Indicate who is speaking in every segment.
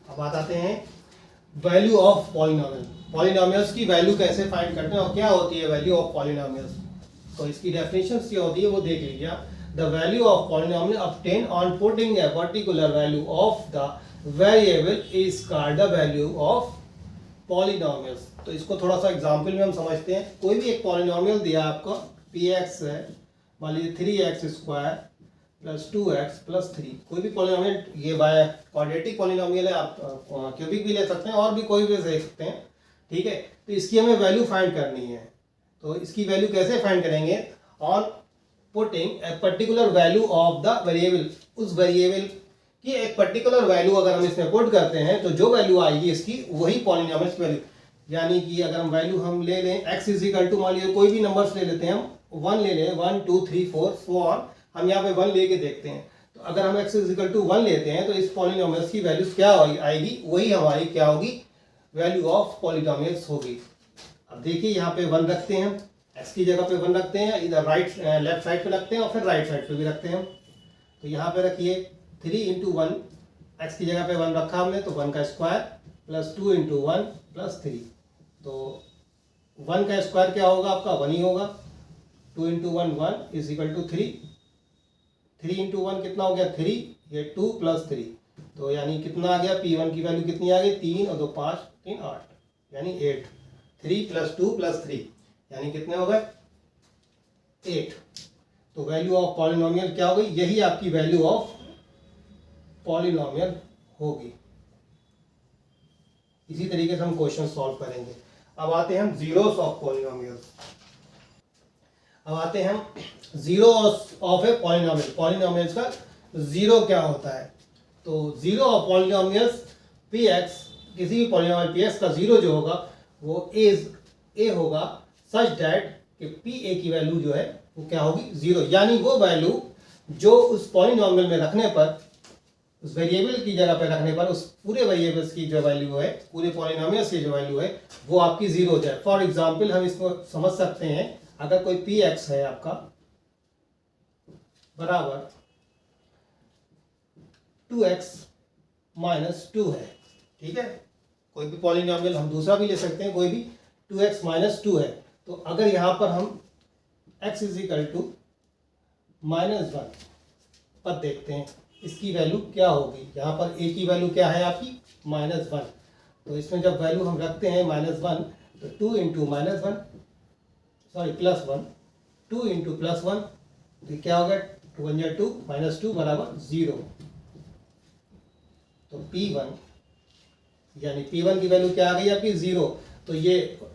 Speaker 1: अब बात आते हैं वैल्यू ऑफ पॉलिनोमियल। पॉलिनोमियल्स की वैल्यू कैसे फाइंड करते हैं और क्या होती है वैल्यू ऑफ पॉलिनोमियल्स। तो इसकी डेफिनेशन क्या होती है वो देख लीजिए आप। The value of polynomial obtain on putting a particular value of the variable is called the value of polynomials. तो इसको थोड़ा सा एग्जांपल में हम समझते हैं। कोई भी एक पॉलिनोमियल दिया आपको px है, मान लीजिए 3x square plus 2x plus 3। कोई भी पॉलिनोमियल, ये बाय क्वाड्रेटिक पॉलिनोमियल है, आप क्यूबिक भी ले सकते हैं और भी कोई भी ले सकते हैं, ठीक है। तो इसकी हमें वैल्यू फाइंड करनी है। तो इसकी वैल्यू कैसे फाइंड करेंगे? On putting a particular value of the variable. उस वेरिएबल की एक पर्टिकुलर वैल्यू अगर हम इसमें पुट करते हैं तो जो वैल्यू आएगी इसकी वही पॉलिनोमियल की वैल्यू। यानी कि अगर हम वैल्यू हम ले लें x इजिकल टू, मान लीजिए कोई भी नंबर्स ले लेते हैं, हम 1 ले लें, 1 2 3 4 सो ऑन। हम यहाँ पे 1 लेके देखते हैं। तो अगर हम x इजिकल टू 1 लेते हैं तो इस पॉलिनोमियल्स की वैल्यूज क्या आएगी? वही हमारी क्या होगी? वैल्यू ऑफ पॉलिनोमियल्स होगी। अब देखिए यहाँ पे 1 रखते हैं, x की जगह पे 1 रखते हैं, इधर लेफ्ट साइड पे रखते हैं और फिर राइट साइड पे भी रखते हैं। तो यहाँ पे रखिए 3 इंटू 1, x की जगह पे 1 रखा हमने तो 1 का स्क्वायर प्लस 2 इंटू 1 प्लस 3। तो 1 का स्क्वायर क्या होगा आपका? 1 ही होगा। 2 into 1 1 is equal to 3। 3 into 1 कितना हो गया? 3। ये 2 प्लस 3, तो यानी कितना आ गया? P1 की वैल्यू कितनी आ गई? 3 और 2 5 3 8, यानी 8। 3 प्लस 2 प्लस 3 यानी कितने हो गए? 8। तो वैल्यू ऑफ पॉलिनोमियल क्या हो गई? यही आपकी वैल्यू ऑफ पॉलिनोमियल होगी। इसी तरीके से हम क्वेश्चन सॉल्व करेंगे। अब आते हैं हम जीरोस ऑफ पॉलिनोमियल्स। अब आते हैं हम zero of a polynomial. Polynomials का जीरो क्या होता है? तो जीरो ऑफ पॉलिनोमियल्स px, किसी भी पॉलिनोमियल px का जीरो जो होगा वो ए होगा सच दैट कि pa की वैल्यू जो है वो क्या होगी? जीरो। यानी वो वैल्यू जो उस पॉलिनोमियल में रखने पर, उस वेरिएबल की जगह पे रखने पर, उस पूरे वेरिएबल्स की जो वैल्यू है, पूरे पॉलिनोमियल्स की जो वैल्यू है वो आपकी जीरो हो जाए। फॉर एग्जांपल हम इसको समझ सकते हैं, अगर कोई px है आपका बराबर 2x माइनस 2 है, ठीक है। कोई भी पॉलिनोमियल हम दूसरा भी ले सकते हैं, कोई भी 2x माइनस 2 है। तो अगर यहां पर हम x इजिकल टू -1 पर देखते हैं इसकी वैल्यू क्या होगी। यहाँ पर a की वैल्यू क्या है आपकी? -1। तो इसमें जब वैल्यू हम रखते हैं -1 तो 2 इंटू -1 सॉरी +1, 2 इंटू +1 तो क्या हो गया? 2 1 2 -2 बराबर 0। तो P1 यानी P1 की वैल्यू क्या आ गई आपकी? 0। तो ये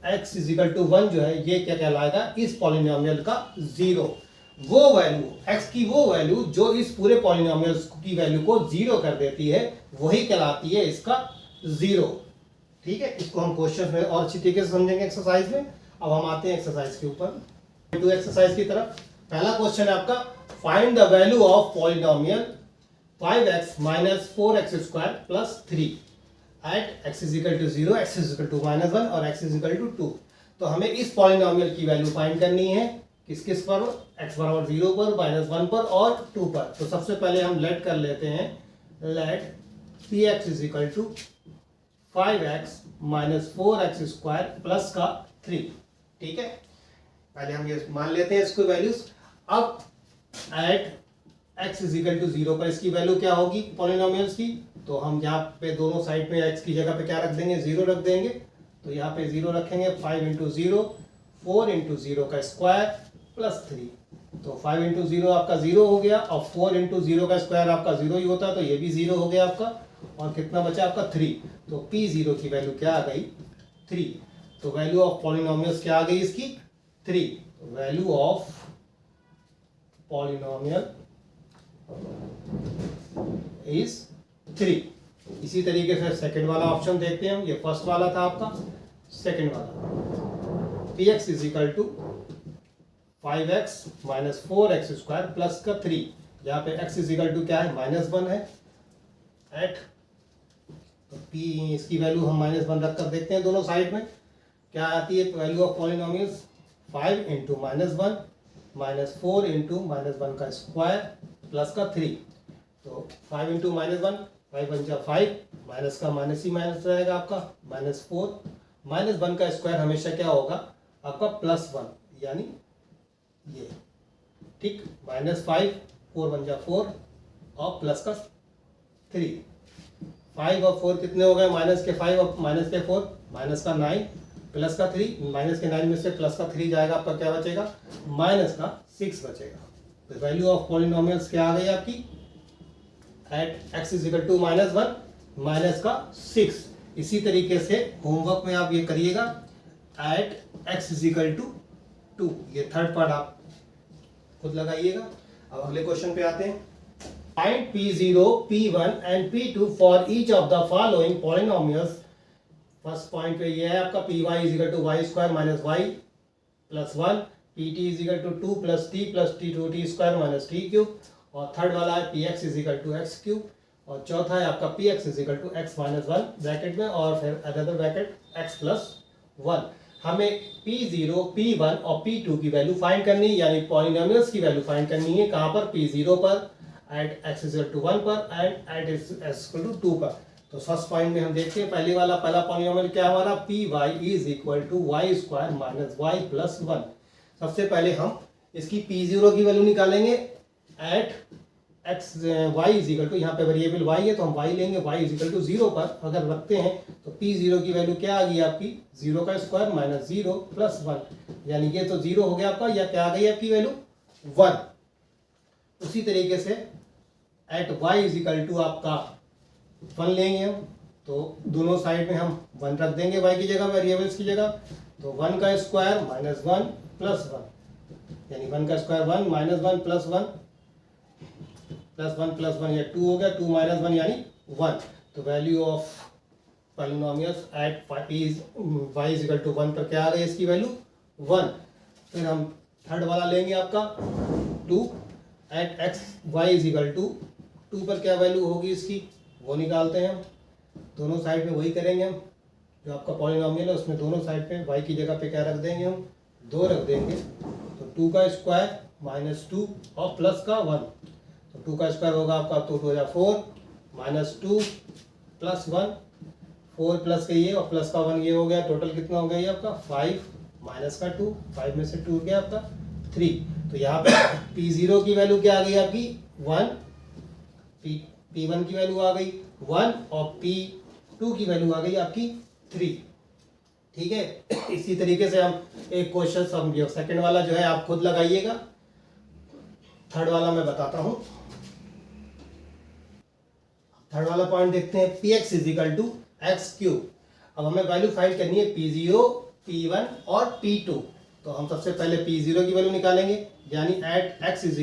Speaker 1: x इजिकल टू 1 जो है ये क्या कहलाएगा? इस पॉलिनोमियल का जीरो। वो वैल्यू x की वो वैल्यू जो इस पूरे पॉलिनोमियल की वैल्यू को जीरो कर देती है वही कहलाती है इसका जीरो, ठीक है। इसको हम क्वेश्चन में और अच्छी तरीके से समझेंगे एक्सरसाइज में। अब हम आते हैं एक्सरसाइज के ऊपर, टू एक्सरसाइज की तरफ। पहला क्वेश्चन है आपका, find the value of polynomial 5x minus 4x square plus 3 at x is equal to 0, x is equal to -1 और x इज इक्वल टू 2। तो हमें इस पॉलिनोमियल की वैल्यू फाइंड करनी है किस किस पर? x बराबर 0 पर, -1 पर और 2 पर। तो सबसे पहले हम लेट कर लेते हैं, let px is equal to 5x minus 4x square plus का 3, ठीक है। पहले हम ये मान लेते हैं इसको वैल्यूज। अब at x is equal to 0 पर इसकी वैल्यू क्या होगी पॉलिनोमियल्स की? तो हम यहाँ पे दोनों साइड में x की जगह पे क्या रख देंगे? 0 रख देंगे। तो यहाँ पे 0 रखेंगे, 5 इंटू 0 4 इंटू 0 का स्क्वायर प्लस 3। तो 5 इंटू 0 आपका 0 हो गया और 4 इंटू 0 का स्क्वायर आपका 0 ही होता है, तो ये भी 0 हो गया आपका। और कितना बचा आपका? 3। तो P0 की वैल्यू क्या आ गई? 3। तो वैल्यू ऑफ पॉलिनोमियल्स क्या आ गई इसकी? 3। Value of polynomial is 3। इसी तरीके से सेकंड वाला ऑप्शन देखते हैं हम। ये फर्स्ट वाला था आपका, सेकंड वाला px is equal to 5x minus 4x square plus का 3। यहाँ पे x इज इक्वल टू क्या है? -1 है। एट तो p इसकी वैल्यू हम -1 रख कर देखते हैं दोनों साइड में क्या आती है। Value of polynomials 5 into -1 minus 4 into -1 का स्क्वायर प्लस का 3। तो 5 इंटू -1 5 × 5, माइनस का माइनस ही माइनस रहेगा आपका, -4, -1 का स्क्वायर हमेशा क्या होगा आपका +1, यानी ये, ठीक, -5, 4 × 4 और प्लस का 3, 5 और 4 कितने हो गए, माइनस के 5 और माइनस के 4, माइनस का 9 प्लस का 3, माइनस के 9 में से प्लस का 3 जाएगा, आपका क्या बचेगा, माइनस का 6 बचेगा। तो वैल्यू ऑफ पॉलिनोमियल्स क्या आ गई आपकी, एट x = -1 माइनस का 6। इसी तरीके से होमवर्क में आप ये करिएगा, एट x = 2, ये थर्ड पार्ट आप खुद लगाइएगा। अब अगले क्वेश्चन पे आते हैं। Find P0, P1 and P2 for each of the following polynomials. First point पे ये है आपका py = y² - y + 1, pt = 2 + t + t2t² - t³, और थर्ड वाला है px = x³, और चौथा है आपका px = x - 1 ब्रैकेट में और फिर अदर ब्रैकेट x + 1। हमें P0, P1 और P2 की वैल्यू फाइंड करनी है, यानी पॉलिनोमियल्स की वैल्यू फाइंड करनी है। कहाँ पर, P0 पर, एट x = 1 पर एंड एट x = 2 पर। तो फर्स्ट पॉइंट में हम देखते हैं पहला पॉलिनोमियल क्या हमारा, py = y² - y + 1। सबसे पहले हम इसकी P0 की वैल्यू निकालेंगे एट x y = यहाँ पे वेरिएबल y है तो हम y लेंगे, y = 0 पर अगर रखते हैं तो P0 की वैल्यू क्या आ गई आपकी, 0² - 0 + 1, यानी ये तो 0 हो गया आपका, या क्या आ गई आपकी वैल्यू 1। उसी तरीके से एट y = आपका 1 लेंगे हम, तो दोनों साइड में हम 1 रख देंगे y की जगह, वेरिएबल्स की जगह, तो 1 का स्क्वायर -1 + 1, यानी 1 का स्क्वायर 1 - 1 + 1 +1 + 1 ये 2 हो गया, 2 - 1 यानी 1। तो value of polynomials at y = 1 पर क्या आ गई इसकी वैल्यू 1। फिर हम थर्ड वाला लेंगे आपका 2, एट y = 2 पर क्या वैल्यू होगी इसकी, वो निकालते हैं हम। दोनों साइड में वही करेंगे हम, जो आपका पॉलिनोमियल है उसमें दोनों साइड पे y की जगह पे क्या रख देंगे हम, 2 रख देंगे। तो 2 का स्क्वायर -2 और प्लस का 1, तो 2 का स्क्वायर होगा आपका, तो 2 × 4 -2 + 1, 4 प्लस का ये और प्लस का 1 ये हो गया, टोटल कितना हो गया ये आपका 5 माइनस का 2, 5 में से 2 गया आपका 3। तो यहाँ पे P0 की वैल्यू क्या आ गई आपकी 1, P1 की वैल्यू आ गई 1 और P2 की वैल्यू आ गई आपकी 3। ठीक है, इसी तरीके से हम एक क्वेश्चन समझिए, सेकंड वाला जो है आप खुद लगाइएगा, थर्ड वाला मैं बताता हूं। थर्ड वाला पॉइंट देखते हैं, px = x³। अब हमें वैल्यू फाइंड करनी है P0, P1 और P2। तो हम सबसे पहले P0 की वैल्यू निकालेंगे, यानी एट x =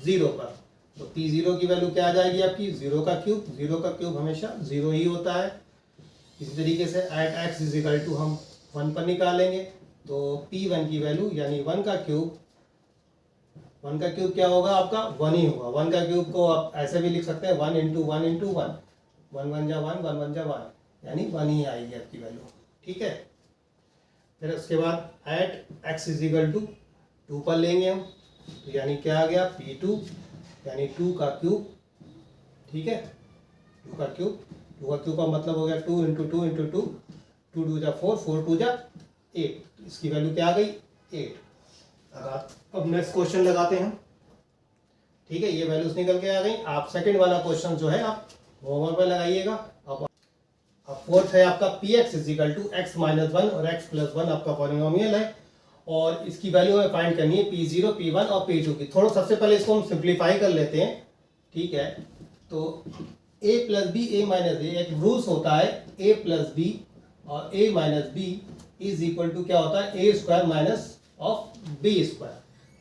Speaker 1: 0 पर। तो P0 की वैल्यू क्या आ जाएगी आपकी, 0 का क्यूब हमेशा 0 ही होता है। इसी तरीके से एट x = हम 1 पर निकालेंगे, तो P1 की वैल्यू यानी 1 का क्यूब क्या होगा आपका 1 ही होगा। 1 का क्यूब को आप ऐसे भी लिख सकते हैं 1 × 1 × 1, 1 1 जा 1, 1 1 जा 1, यानी 1 ही आएगी आपकी वैल्यू। ठीक है, फिर उसके बाद एट x = 2 पर लेंगे हम, तो यानी क्या आ गया P2 यानी 2 का क्यूब। ठीक है, 2 का क्यूब का मतलब हो गया 2 × 2 × 2, 2 2 जा 4, 4 2 जा 8, इसकी वैल्यू क्या आ गई 8। अब नेक्स्ट क्वेश्चन लगाते हैं। ठीक है, ये वैल्यूज निकल के आ गई। आप सेकंड वाला क्वेश्चन जो है आप होमवर्क में लगाइएगा। अब फोर्थ है आपका px = x - 1 और x + 1 आपका पॉलिनोमियल है, और इसकी वैल्यू हमें फाइंड करनी है P0, P1 और P2 की। थोड़ा सबसे पहले इसको हम सिंप्लीफाई कर लेते हैं। ठीक है, तो a + b a - a, एक रूल्स होता है a + b और a - b = क्या होता है a² - b²।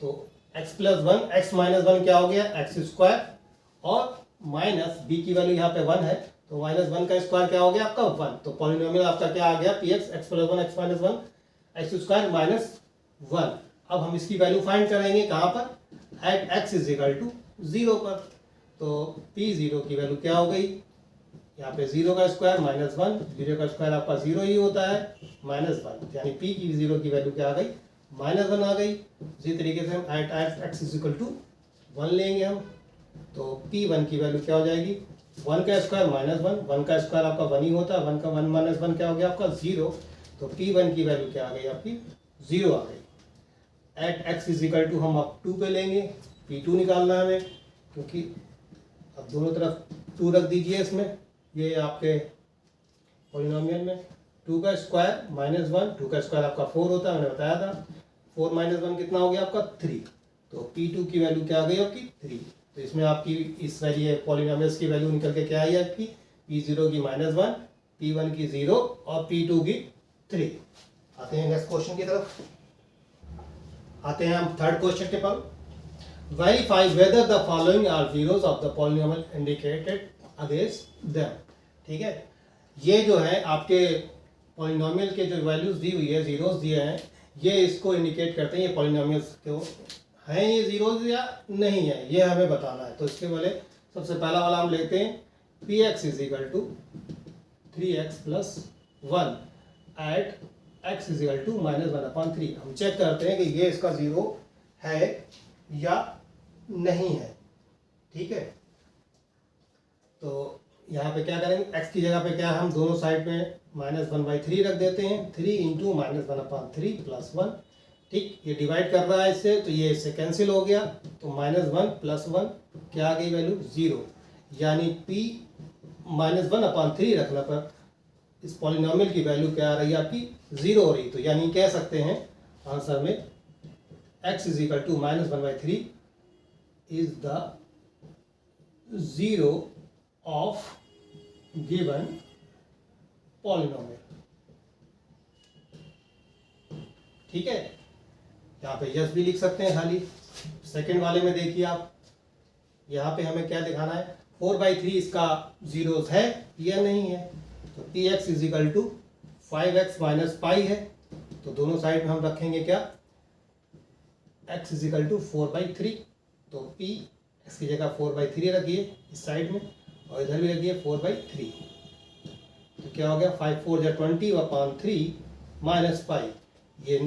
Speaker 1: तो x + 1 x - 1 क्या हो गया x² और माइनस b की वैल्यू यहाँ पे 1 है, तो -1 का स्क्वायर क्या हो गया आपका 1। तो पॉलिनोमियल आपका क्या आ गया px x + 1 x - 1 x² - 1। अब हम इसकी वैल्यू फाइंड करेंगे कहाँ पर, एट x = 0 पर। तो P0 की वैल्यू क्या हो गई, यहाँ पे 0 का स्क्वायर -1, 0 का स्क्वायर आपका 0 ही होता है, -1, यानी P0 की वैल्यू क्या आ गई -1 आ गई। इसी तरीके से हम एट x = 1 लेंगे हम, तो P1 की वैल्यू क्या हो जाएगी वन का स्क्वायर माइनस वन, वन का स्क्वायर आपका वन ही होता है, वन का वन माइनस वन क्या हो गया आपका 0। तो P1 की वैल्यू क्या आ गई आपकी 0 आ गई। At x is equal to हम अब 2 पे लेंगे, P2 निकालना है हमें, क्योंकि अब दोनों तरफ 2 रख दीजिए इसमें, ये आपके पॉलिनोमियल में 2 का स्क्वायर माइनस वन, 2 का स्क्वायर आपका 4 होता है, मैंने बताया था। 4 माइनस वन कितना हो गया आपका 3। तो P2 की वैल्यू क्या आ गई आपकी 3। तो इसमें आपकी इस वैल्यू पॉलिनोमियल्स की वैल्यू निकल के क्या आई आपकी P0 की -1, P1 की 0 और P2 की 3। आते हैं नेक्स्ट क्वेश्चन की तरफ, आते हैं हम थर्ड क्वेश्चन के पास। Verify whether the following are zeros of the polynomial indicated against them. ठीक है, ये जो है आपके पॉलिनोमियल के जो वैल्यूज दी हुई है, जीरोस दिए हैं, ये इसको इंडिकेट करते हैं ये पॉलिनोमियल्स को हैं ये जीरोस या नहीं है, ये हमें बताना है। तो इसके वाले सबसे पहला वाला हम लेते हैं Px is equal to 3x plus 1 at x is equal to -1/3। हम चेक करते हैं कि ये इसका जीरो है या नहीं है। ठीक है, तो यहाँ पे क्या करेंगे, x की जगह पे क्या हम दोनों साइड में -1/3 रख देते हैं, 3 इंटू -1/3 प्लस 1। ठीक, ये डिवाइड कर रहा है इससे, तो ये इससे कैंसिल हो गया, तो -1 प्लस 1 क्या आ गई वैल्यू 0। यानी P -1/3 रखने पर इस पॉलिनोमियल की वैल्यू क्या आ रही है आपकी 0 हो रही। तो यानी कह सकते हैं आंसर में x is equal to -1/3 is the zero of given polynomial. ठीक है, यहाँ पे यस भी लिख सकते हैं खाली। सेकंड वाले में देखिए आप, यहाँ पे हमें क्या दिखाना है, 4/3 इसका जीरोस है या नहीं है। तो Px is equal to 5x minus pi है, तो दोनों साइड में हम रखेंगे क्या, x इज इक्वल टू 4/3। तो P x की जगह 4/3 रखिए इस साइड में, और इधर भी रखिए 4/3। तो क्या हो गया 5 4 जा 20/3 माइनस पाई। ये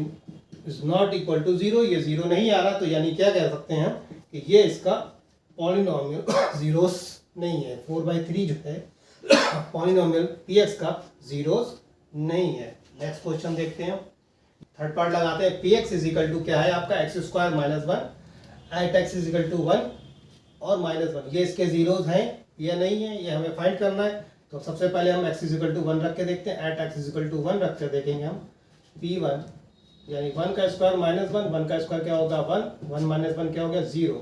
Speaker 1: इज नॉट इक्वल टू 0, ये 0 नहीं आ रहा। तो यानी क्या कह सकते हैं हम कि ये इसका पॉलिनोमियल जीरोस नहीं है। 4/3 जो है पॉलिनोमियल Px का जीरोस नहीं है। नेक्स्ट क्वेश्चन देखते हैं, थर्ड पार्ट लगाते हैं। Px इज इक्वल टू क्या है आपका x² minus 1 at x is equal to 1 और -1। ये इसके जीरोस हैं या नहीं है, ये हमें फाइंड करना है। तो सबसे पहले हम x इज इक्वल टू 1 रख के देखते हैं। At x is equal to 1 रख के देखेंगे हम P1 यानी 1 का स्क्वायर -1, 1 का स्क्वायर क्या होगा 1, 1 माइनस 1 क्या हो गया 0।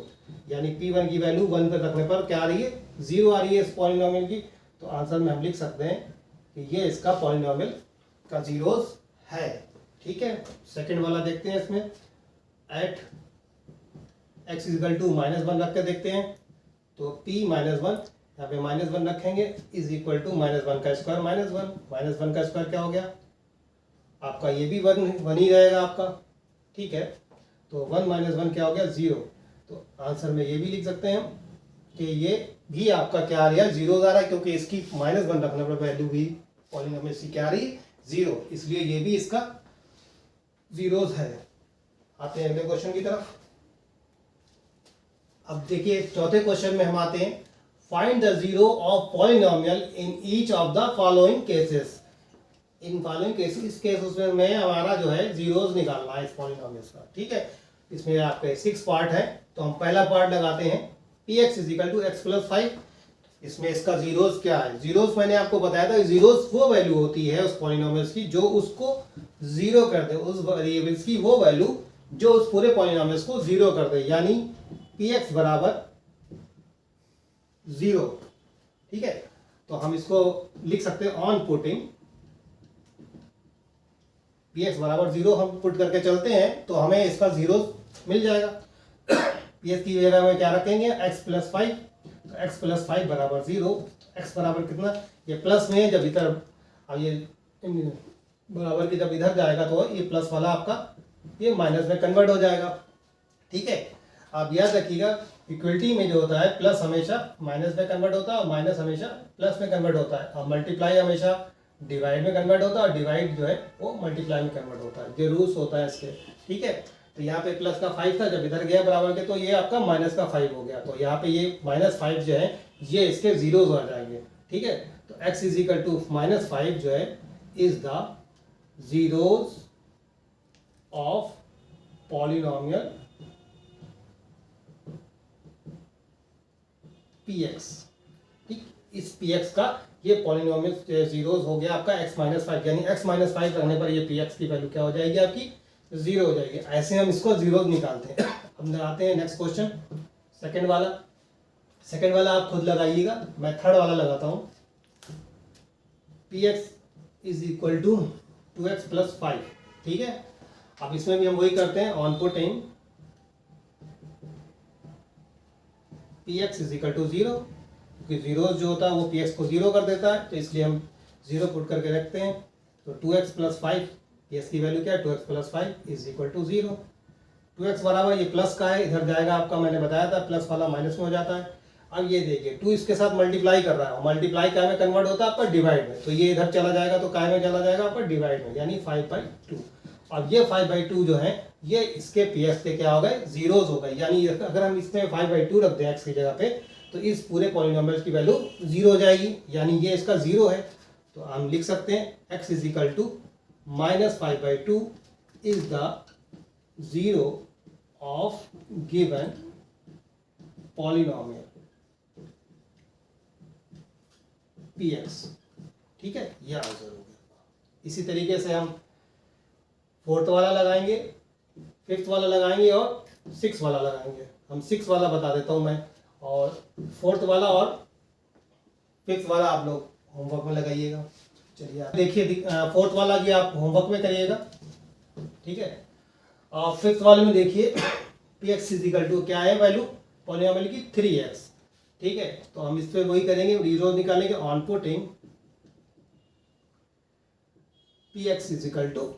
Speaker 1: यानी P1 की वैल्यू 1 पे रखने पर क्या आ रही है 0 आ रही है इस पॉलिनोमियल की। तो आंसर में हम लिख सकते हैं कि ये इसका पॉलिनोमियल का जीरोस है। ठीक है, सेकंड वाला देखते हैं। इसमें at x is equal to -1 रख के देखते हैं। तो P -1 यहाँ पे -1 रखेंगे इज इक्वल टू -1 का स्क्वायर -1, -1 का स्क्वायर क्या हो गया आपका, ये भी 1 ही रहेगा आपका। ठीक है, तो 1 - 1 क्या हो गया 0। तो आंसर में ये भी लिख सकते हैं कि ये भी आपका क्या आ रहा है 0 आ रहा है, क्योंकि इसकी -1 रखने पर वैल्यू भी पॉलिनोमियल की क्या आ रही है 0, इसलिए ये भी इसका जीरोस है। आते हैं अगले क्वेश्चन की तरफ। अब देखिए चौथे क्वेश्चन में हम आते हैं, find the zero of polynomial in each of the following cases. In following cases, इस केसेस में हमारा जो है जीरोस निकालना है इस पॉलिनोमियल्स का। ठीक है, इसमें आपके 6 पार्ट है। तो हम पहला पार्ट लगाते हैं Px is equal to x plus 5। इसमें इसका जीरोस क्या है, जीरोस मैंने आपको बताया था, जीरोस वो वैल्यू होती है उस पॉलिनोमियल्स की जो उसको जीरो कर दे, उस वेरिएबल्स की वो वैल्यू जो उस पूरे पॉलिनोमियल्स को जीरो कर दे, यानी Px बराबर 0। ठीक है, तो हम इसको लिख सकते हैं ऑन पुटिंग Px बराबर 0 हम पुट करके चलते हैं तो हमें इसका जीरो मिल जाएगा। Px की जगह में क्या रखेंगे x प्लस 5, तो x प्लस 5 बराबर 0। x बराबर कितना, ये प्लस में है, जब इधर अब ये बराबर की जब इधर जाएगा तो ये प्लस वाला आपका ये माइनस में कन्वर्ट हो जाएगा। ठीक है, आप याद रखिएगा इक्वलिटी में जो होता है प्लस हमेशा माइनस में कन्वर्ट होता है और माइनस हमेशा प्लस में कन्वर्ट होता है, और मल्टीप्लाई हमेशा डिवाइड में कन्वर्ट होता है और डिवाइड जो है वो मल्टीप्लाई में कन्वर्ट होता है। ये रूल्स होता है इसके। ठीक है, तो यहाँ पे प्लस का 5 था, जब इधर गया बराबर के तो ये आपका माइनस का 5 हो गया। तो यहाँ पे ये -5 जो है ये इसके जीरोज आ जाएंगे, ठीक है। तो x इज इक्वल टू -5 जो है is the zeros of polynomial px, ठीक। इस px का ये पॉलिनोमियल जीरोज हो गया आपका x-5, यानी x-5 रखने पर ये px की वैल्यू क्या हो जाएगी आपकी, जीरो हो जाएगी। ऐसे हम इसको जीरोज निकालते हैं। अब लगाते हैं नेक्स्ट क्वेश्चन, सेकंड वाला आप खुद लगाइएगा, मैं थर्ड वाला लगाता हूँ। px is equal to 2x + 5, ठीक है। अब इसमें भी हम वही करते हैं, on putting px is equal to 0, क्योंकि जीरो जो होता है वो px को 0 कर देता है, तो इसलिए हम 0 पुट करके रखते हैं। तो 2x + 5, px की वैल्यू क्या है, 2x + 5 is equal to 0। 2x बराबर, ये प्लस का है, इधर जाएगा आपका, मैंने बताया था प्लस वाला माइनस में हो जाता है। अब ये देखिए 2 इसके साथ मल्टीप्लाई कर रहा है, मल्टीप्लाई क्या में कन्वर्ट होता है आपका, डिवाइड में। तो ये इधर चला जाएगा तो काय में चला जाएगा आपका, डिवाइड में, यानी 5/2। अब ये 5/2 जो है ये इसके px के क्या हो गए, जीरोज हो गए। यानी अगर हम इसमें 5/2 रख दें x की जगह पे, तो इस पूरे पॉलिनोमियल की वैल्यू 0 हो जाएगी, यानी ये इसका 0 है। तो हम लिख सकते हैं x is equal to -5/2 is the zero of given polynomial px, ठीक है, यह आंसर हो गया। इसी तरीके से हम फोर्थ वाला लगाएंगे, फिफ्थ वाला लगाएंगे और सिक्स वाला लगाएंगे। हम सिक्स वाला बता देता हूं मैं, और फोर्थ वाला और फिफ्थ वाला आप लोग होमवर्क में लगाइएगा। चलिए आप देखिए, फोर्थ वाला भी आप होमवर्क में करिएगा, ठीक है। और फिफ्थ वाले में देखिए px इज इक्वल टू क्या है वैल्यू पॉलिनोमियल की, 3x, ठीक है। तो हम इस पर वही करेंगे, जीरो निकालेंगे, on putting px is equal to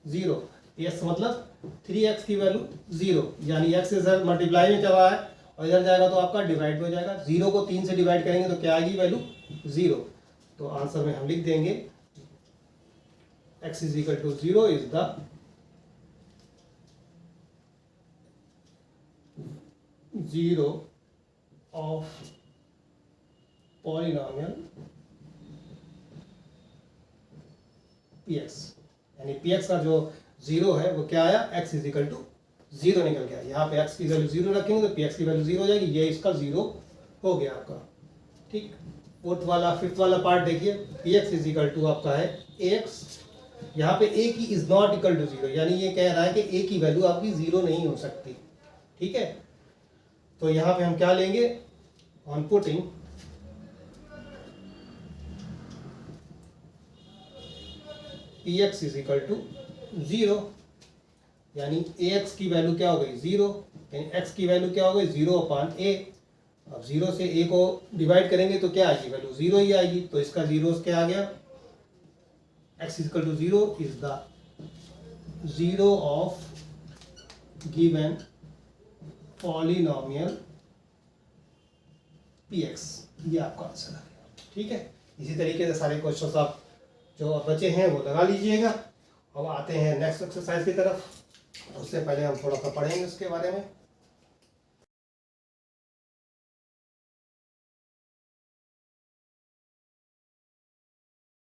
Speaker 1: 0, px मतलब 3x की वैल्यू 0, यानी x इधर मल्टीप्लाई में चल रहा है और इधर जाएगा तो आपका डिवाइड में हो जाएगा। 0 को 3 से डिवाइड करेंगे तो क्या आएगी वैल्यू, 0। तो आंसर में हम लिख देंगे x is equal to 0 is the zero of polynomial px, यानी px का जो 0 है वो क्या आया, x इज इक्वल टू 0 निकल गया। यहाँ पे x की वैल्यू 0 रखेंगे तो px की वैल्यू 0 हो जाएगी, ये इसका 0 हो गया आपका, ठीक। फोर्थ वाला फिफ्थ वाला पार्ट देखिए, px इज इक्वल टू आपका है ax, यहाँ पे a की इज नॉट इक्वल टू 0, यानी ये कह रहा है कि a की वैल्यू आपकी 0 नहीं हो सकती, ठीक है। तो यहाँ पे हम क्या लेंगे, on putting px is equal to 0, यानी ax की वैल्यू क्या हो गई, 0, यानी x की वैल्यू क्या हो गई, 0/a। अब 0 से a को डिवाइड करेंगे तो क्या आएगी वैल्यू, 0 ही आएगी। तो इसका 0 क्या आ गया, x is equal to 0 is the zero of given polynomial px, ये आपका आंसर आ गया, ठीक है। इसी तरीके से सारे क्वेश्चंस आप जो बचे हैं वो लगा लीजिएगा। अब आते हैं नेक्स्ट एक्सरसाइज की तरफ, उससे पहले हम थोड़ा सा पढ़ेंगे उसके बारे में।